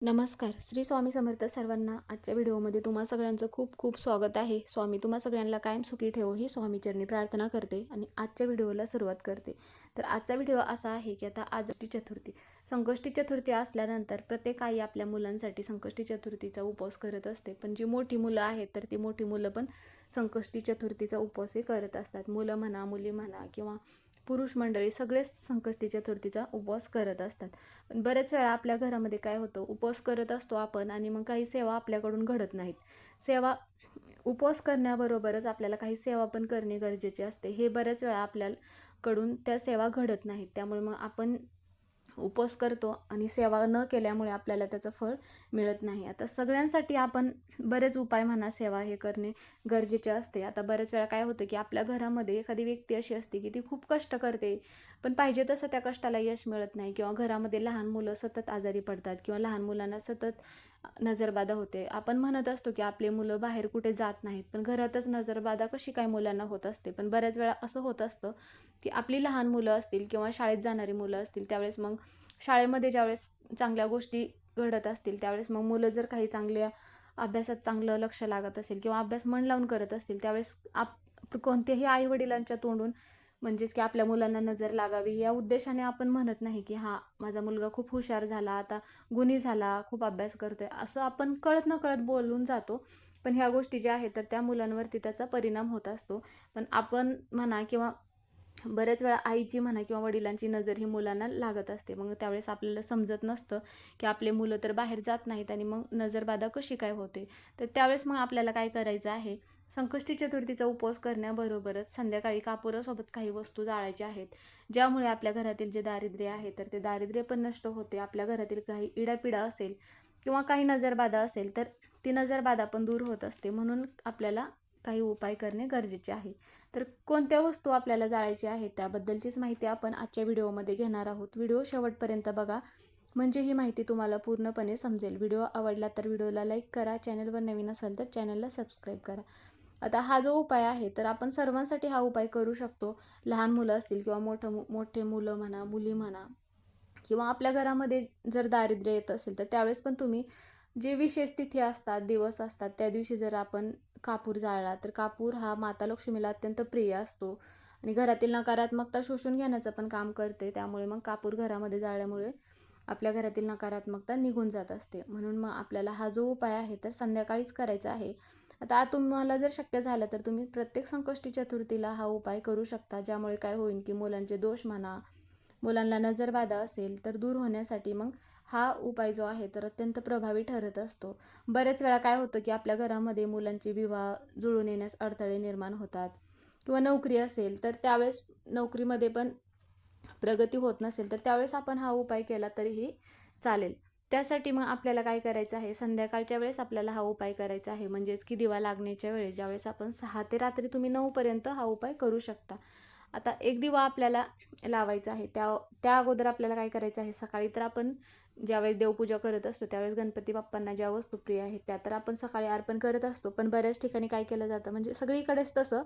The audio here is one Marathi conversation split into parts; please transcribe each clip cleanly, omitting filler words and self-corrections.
नमस्कार. श्री स्वामी समर्थ सर्वांना. आजच्या व्हिडिओमध्ये तुम्हा सगळ्यांचं खूप खूप स्वागत आहे. स्वामी तुम्हा सगळ्यांना कायम सुखी ठेवो ही स्वामीचरणी प्रार्थना करते आणि आजच्या व्हिडिओला सुरुवात करते. तर आजचा व्हिडिओ असा आहे की आता आज चतुर्थी, संकष्टी चतुर्थी असल्यानंतर प्रत्येक आई आपल्या मुलांसाठी संकष्टी चतुर्थीचा उपवास करत असते. पण जी मोठी मुलं आहेत तर ती मोठी मुलं पण संकष्टी चतुर्थीचा उपवासही करत असतात. मुलं म्हणा, मुली म्हणा किंवा पुरुष मंडळी सगळेच संकष्टी चतुर्थीचा उपवास करत असतात. पण बरेच वेळा आपल्या घरामध्ये काय होतं, उपवास करत असतो आपण आणि मग काही सेवा आपल्याकडून घडत नाहीत. सेवा उपवास करण्याबरोबरच आपल्याला काही सेवा पण करणे गरजेचे असते. हे बऱ्याच वेळा आपल्याकडून त्या सेवा घडत नाहीत. त्यामुळे मग आपण उपवास करतो आणि सेवा न केल्यामुळे आपल्याला त्याचं फळ मिळत नाही. आता सगळ्यांसाठी आपण बरेच उपाय म्हणा, सेवा हे करणे गरजेचे असते. आता बरेच वेळा काय होतं की आपल्या घरामध्ये एखादी व्यक्ती अशी असते की ती खूप कष्ट करते, पण पाहिजे तसं त्या कष्टाला यश मिळत नाही, किंवा घरामध्ये लहान मुलं सतत आजारी पडतात किंवा लहान मुलांना सतत नजरबाधा होते. आपण म्हणत असतो की आपले मुलं बाहेर कुठे जात नाहीत, पण घरातच नजरबाधा कशी काय मुलांना होत असते. पण बऱ्याच वेळा असं होत असतं की आपली लहान मुलं असतील किंवा शाळेत जाणारी मुलं असतील, त्यावेळेस मग शाळेमध्ये ज्यावेळेस चांगल्या गोष्टी घडत असतील त्यावेळेस मग मुलं जर काही चांगल्या अभ्यासात चांगलं लक्ष लागत असेल किंवा अभ्यास मन लावून करत असतील, त्यावेळेस कोणत्याही आईवडिलांच्या तोंडून म्हणजेच की आपल्या मुलांना नजर लागावी या उद्देशाने आपण म्हणत नाही की हा माझा मुलगा खूप हुशार झाला, आता गुणी झाला, खूप अभ्यास करतोय, असं आपण कळत न कळत बोलून जातो. पण ह्या गोष्टी ज्या आहेत तर त्या मुलांवरती त्याचा परिणाम होत असतो. पण आपण म्हणा किंवा बऱ्याच वेळा आईची म्हणा किंवा वडिलांची नजर ही मुलांना लागत असते. मग त्यावेळेस आपल्याला समजत नसतं की आपले मुलं तर बाहेर जात नाहीत आणि मग नजरबाधा कशी काय होते. तर त्यावेळेस मग आपल्याला काय करायचं आहे, संकष्टी चतुर्थीचा उपवास करण्याबरोबरच संध्याकाळी कापुरासोबत काही वस्तू जाळायच्या आहेत, ज्यामुळे आपल्या घरातील जे दारिद्र्य आहे तर ते दारिद्र्य पण नष्ट होते. आपल्या घरातील काही इडापिडा असेल किंवा काही नजरबाधा असेल तर ती नजरबाधा पण दूर होत असते. म्हणून आपल्याला काही उपाय करणे गरजेचे आहे. तर कोणत्या वस्तू आपल्याला जाळायची आहे त्याबद्दलचीच माहिती आपण आजच्या व्हिडिओमध्ये घेणार आहोत. व्हिडिओ शेवटपर्यंत बघा, म्हणजे ही माहिती तुम्हाला पूर्णपणे समजेल. व्हिडिओ आवडला तर व्हिडिओला लाईक करा, चॅनलवर नवीन असाल तर चॅनलला सबस्क्राईब करा. आता हा जो उपाय आहे तर आपण सर्वांसाठी हा उपाय करू शकतो. लहान मुलं असतील किंवा मोठे मुलं म्हणा, मुली म्हणा, किंवा आपल्या घरामध्ये जर दारिद्र्य येत असेल तर त्यावेळेस पण तुम्ही जे विशेष तिथी असतात, दिवस असतात, त्या दिवशी जर आपण कापूर जाळला तर कापूर हा माता लक्ष्मीला अत्यंत प्रिय असतो आणि घरातील नकारात्मकता शोषून घेण्याचं पण काम करते. त्यामुळे मग कापूर घरामध्ये जाळल्यामुळे आपल्या घरातील नकारात्मकता निघून जात असते. म्हणून मग आपल्याला हा जो उपाय आहे तर संध्याकाळीच करायचा आहे. आता तुम्हाला जर शक्य झालं तर तुम्ही प्रत्येक संकष्टी चतुर्थीला हा उपाय करू शकता, ज्यामुळे काय होईल की मुलांचे दोष म्हणा, मुलांना नजरबाधा असेल तर दूर होण्यासाठी मग हा उपाय जो आहे तर अत्यंत प्रभावी ठरत असतो. बरेच वेळा काय होतं की आपल्या घरामध्ये मुलांचे विवाह जुळून येण्यास अडथळे निर्माण होतात, किंवा नोकरी असेल तर त्यावेळेस नोकरीमध्ये पण प्रगती होत नसेल तर त्यावेळेस आपण हा उपाय केला तरीही चालेल. त्यासाठी मग आपल्याला काय करायचं आहे, संध्याकाळच्या वेळेस आपल्याला हा उपाय करायचा आहे. म्हणजेच की दिवा लागण्याच्या वेळेस ज्यावेळेस आपण 6 ते रात्री तुम्ही 9 पर्यंत हा उपाय करू शकता. आता एक दिवा आपल्याला लावायचा आहे, त्या अगोदर आपल्याला काय करायचं आहे, सकाळी तर आपण ज्यावेळेस देवपूजा करत असतो त्यावेळेस गणपती बाप्पांना ज्या वस्तू प्रिय आहेत त्या तर आपण सकाळी अर्पण करत असतो. पण बऱ्याच ठिकाणी काय केलं जातं, म्हणजे सगळीकडेच तसं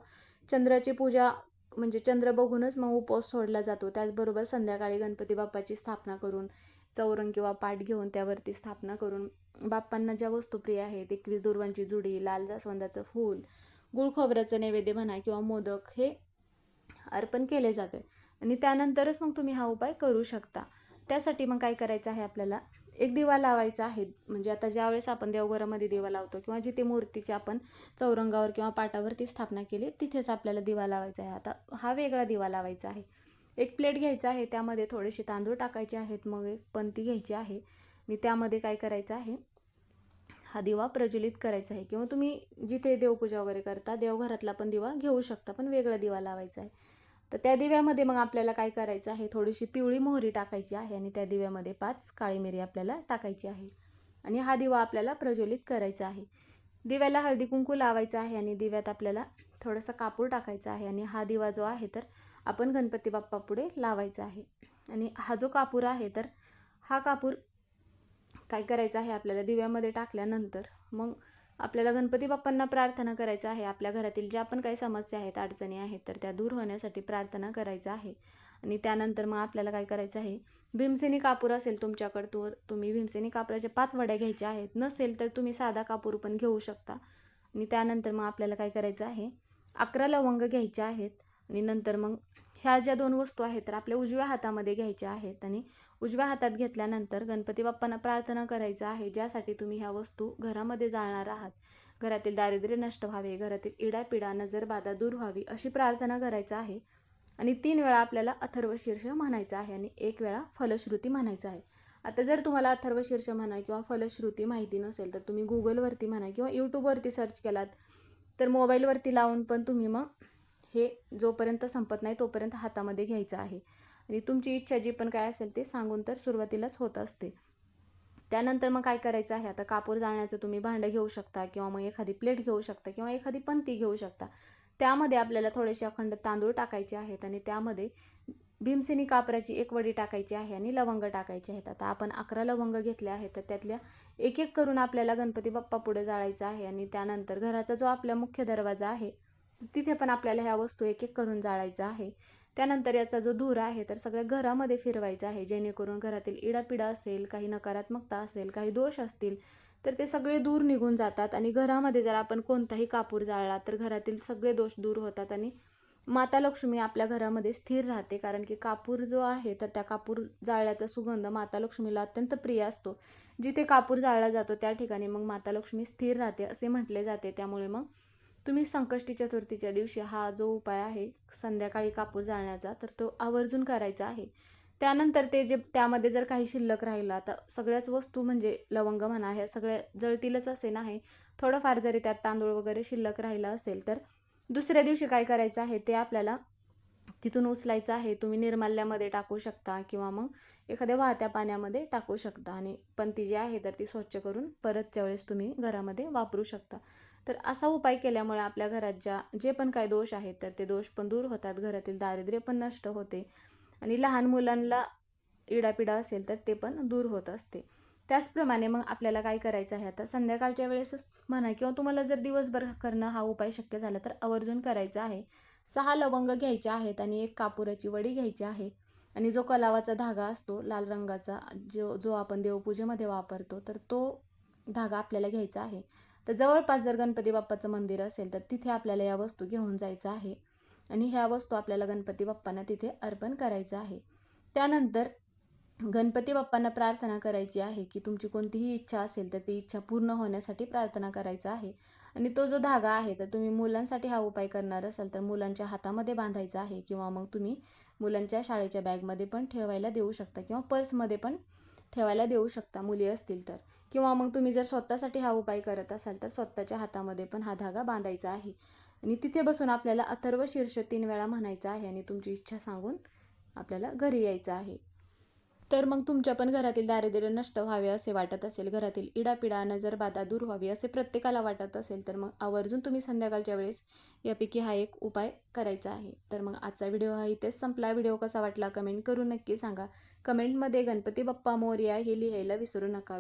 चंद्राची पूजा म्हणजे चंद्र बघूनच मग उपवास सोडला जातो. त्याचबरोबर संध्याकाळी गणपती बाप्पाची स्थापना करून चौरंग किंवा पाट घेऊन त्यावरती स्थापना करून बाप्पांना ज्या वस्तू प्रिय आहेत, 21 दुर्वांची जुडी, लाल जास्वंदाचं फूल, गुळ खोबऱ्याचं नैवेद्य म्हणा किंवा मोदक हे अर्पण केले जाते आणि त्यानंतरच मग तुम्ही हा उपाय करू शकता. त्यासाठी मग काय करायचं आहे, आपल्याला एक दिवा लावायचा आहे. म्हणजे आता ज्यावेळेस आपण देवघरामध्ये दिवा लावतो किंवा जिथे मूर्तीची आपण चौरंगावर किंवा पाटावरती स्थापना केली तिथेच आपल्याला दिवा लावायचा आहे. आता हा वेगळा दिवा लावायचा आहे. एक प्लेट घ्यायचा आहे, त्यामध्ये थोडेसे तांदूळ टाकायचे आहेत, मग एक पंती घ्यायची आहे. मी त्यामध्ये काय करायचं आहे, हा दिवा प्रज्वलित करायचा आहे. किंवा तुम्ही जिथे देवपूजा वगैरे करता देवघरातला पण दिवा घेऊ शकता, पण वेगळा दिवा लावायचा आहे. तर त्या दिव्यामध्ये मग आपल्याला काय करायचं आहे, थोडीशी पिवळी मोहरी टाकायची आहे आणि त्या दिव्यामध्ये 5 काळी मिरी आपल्याला टाकायची आहे आणि हा दिवा आपल्याला प्रज्वलित करायचा आहे. दिव्याला हळदी कुंकू लावायचं आहे आणि दिव्यात आपल्याला थोडंसं कापूर टाकायचं आहे आणि हा दिवा जो आहे तर आपण गणपती बाप्पा पुढे लावायचा आहे. आणि हा जो कापूर आहे तर हा कापूर काय करायचं आहे, आपल्याला दिव्यामध्ये टाकल्यानंतर मग आपल्याला गणपती बाप्पांना प्रार्थना करायचं आहे. आपल्या घरातील ज्या पण काही समस्या आहेत, अडचणी आहेत तर त्या दूर होण्यासाठी प्रार्थना करायचं आहे. आणि त्यानंतर मग आपल्याला काय करायचं आहे, भीमसेनी कापूर असेल तुमच्याकडे तर तुम्ही भीमसेनी कापराच्या 5 वड्या घ्यायच्या आहेत, नसेल तर तुम्ही साधा कापूर पण घेऊ शकता. आणि त्यानंतर मग आपल्याला काय करायचं आहे, 11 लवंग घ्यायच्या आहेत. आणि नंतर मग ह्या ज्या 2 वस्तू आहेत तर आपल्या उजव्या हातामध्ये घ्यायच्या आहेत. आणि उजव्या हातात घेतल्यानंतर गणपती बाप्पांना प्रार्थना करायचं आहे, ज्यासाठी तुम्ही ह्या वस्तू घरामध्ये जाळणार आहात. घरातील दारिद्र्य नष्ट व्हावे, घरातील इडापिडा नजरबाधा दूर व्हावी अशी प्रार्थना करायचं आहे. आणि 3 वेळा आपल्याला अथर्वशीर्ष म्हणायचं आहे आणि 1 वेळा फलश्रुती म्हणायचं आहे. आता जर तुम्हाला अथर्वशीर्ष म्हणा किंवा फलश्रुती माहिती नसेल तर तुम्ही गुगलवरती म्हणा किंवा यूट्यूबवरती सर्च केलात तर मोबाईलवरती लावून पण तुम्ही मग हे जोपर्यंत संपत नाही तोपर्यंत हातामध्ये घ्यायचं आहे. आणि तुमची इच्छा जी पण काय असेल ते सांगून तर सुरुवातीलाच होत असते. त्यानंतर मग काय करायचं आहे, आता कापूर जाळण्याचं तुम्ही भांडं घेऊ शकता किंवा मग एखादी प्लेट घेऊ शकता किंवा एखादी पंती घेऊ शकता. त्यामध्ये आपल्याला थोडेसे अखंड तांदूळ टाकायचे आहेत आणि त्यामध्ये भीमसेनी कापराची 1 वडी टाकायची आहे आणि लवंग टाकायचे आहेत. आता आपण 11 लवंग घेतले आहेत तर त्यातल्या एक एक करून आपल्याला गणपती बाप्पा पुढे जाळायचं आहे. आणि त्यानंतर घराचा जो आपला मुख्य दरवाजा आहे तिथे पण आपल्याला ह्या वस्तू एक एक करून जाळायचा आहे. त्यानंतर याचा जो धूर आहे तर सगळ्या घरामध्ये फिरवायचा आहे, जेणेकरून घरातील इडापिडा असेल, काही नकारात्मकता असेल, काही दोष असतील तर ते सगळे दूर निघून जातात. आणि घरामध्ये जर आपण कोणताही कापूर जाळला तर घरातील सगळे दोष दूर होतात आणि माता लक्ष्मी आपल्या घरामध्ये स्थिर राहते. कारण की कापूर जो आहे तर त्या कापूर जाळल्याचा सुगंध माता लक्ष्मीला अत्यंत प्रिय असतो. जिथे कापूर जाळला जातो त्या ठिकाणी मग माता लक्ष्मी स्थिर राहते असे म्हटले जाते. त्यामुळे मग तुम्ही संकष्टी चतुर्थीच्या दिवशी हा जो उपाय आहे संध्याकाळी कापूर जाळण्याचा तर तो आवर्जून करायचा आहे. त्यानंतर ते जे त्यामध्ये जर काही शिल्लक राहिला तर सगळ्याच वस्तू म्हणजे लवंग म्हणा ह्या सगळ्या जळतीलच असे नाही. थोडंफार जरी त्यात तांदूळ वगैरे शिल्लक राहिला असेल तर दुसऱ्या दिवशी काय करायचं आहे ते आपल्याला तिथून उचलायचं आहे. तुम्ही निर्माल्यामध्ये टाकू शकता किंवा मग एखाद्या वाहत्या पाण्यामध्ये टाकू शकता. आणि पंती जी आहे तर ती स्वच्छ करून परतच्या वेळेस तुम्ही घरामध्ये वापरू शकता. तर असा उपाय केल्यामुळे आपल्या घरात जे पण काय दोष आहेत तर ते दोष पण दूर होतात, घरातील दारिद्र्य पण नष्ट होते आणि लहान मुलांना इडापिडा असेल तर ते पण दूर होत असते. त्याचप्रमाणे मग आपल्याला काय करायचं आहे, आता संध्याकाळच्या वेळेसच म्हणा किंवा तुम्हाला जर दिवसभर करणं हा उपाय शक्य झाला तर आवर्जून करायचा आहे. 6 लवंग घ्यायचे आहेत आणि 1 कापुराची वडी घ्यायची आहे. आणि जो कलावाचा धागा असतो लाल रंगाचा जो जो आपण देवपूजेमध्ये वापरतो तर तो धागा आपल्याला घ्यायचा आहे. तर जवळपास जर गणपती बाप्पाचं मंदिर असेल तर तिथे आपल्याला या वस्तू घेऊन जायचं आहे आणि ह्या वस्तू आपल्याला गणपती बाप्पांना तिथे अर्पण करायचं आहे. त्यानंतर गणपती बाप्पांना प्रार्थना करायची आहे की तुमची कोणतीही इच्छा असेल तर ती इच्छा पूर्ण होण्यासाठी प्रार्थना करायचा आहे. आणि तो जो धागा आहे तर तुम्ही मुलांसाठी हा उपाय करणार असाल तर मुलांच्या हातामध्ये बांधायचा आहे किंवा मग तुम्ही मुलांच्या शाळेच्या बॅगमध्ये पण ठेवायला देऊ शकता किंवा पर्समध्ये पण ठेवायला देऊ शकता मुली असतील तर. किंवा मग तुम्ही जर स्वतःसाठी हा उपाय करत असाल तर स्वतःच्या हातामध्ये पण हा धागा बांधायचा आहे. आणि तिथे बसून आपल्याला अथर्वशीर्ष 3 वेळा म्हणायचं आहे आणि तुमची इच्छा सांगून आपल्याला घरी यायचं आहे. तर मग तुमच्या पण घरातील दारिद्र्य नष्ट व्हावे असे वाटत असेल, घरातील इडापिडा नजरबाधा दूर व्हावी असे प्रत्येकाला वाटत असेल तर मग आवर्जून तुम्ही संध्याकाळच्या वेळेस यापैकी हा एक उपाय करायचा आहे. तर मग आजचा व्हिडिओ हा इथेच संपला. व्हिडिओ कसा वाटला कमेंट करून नक्की सांगा. कमेंटमध्ये गणपती बाप्पा मोरया हे लिहायला विसरू नका.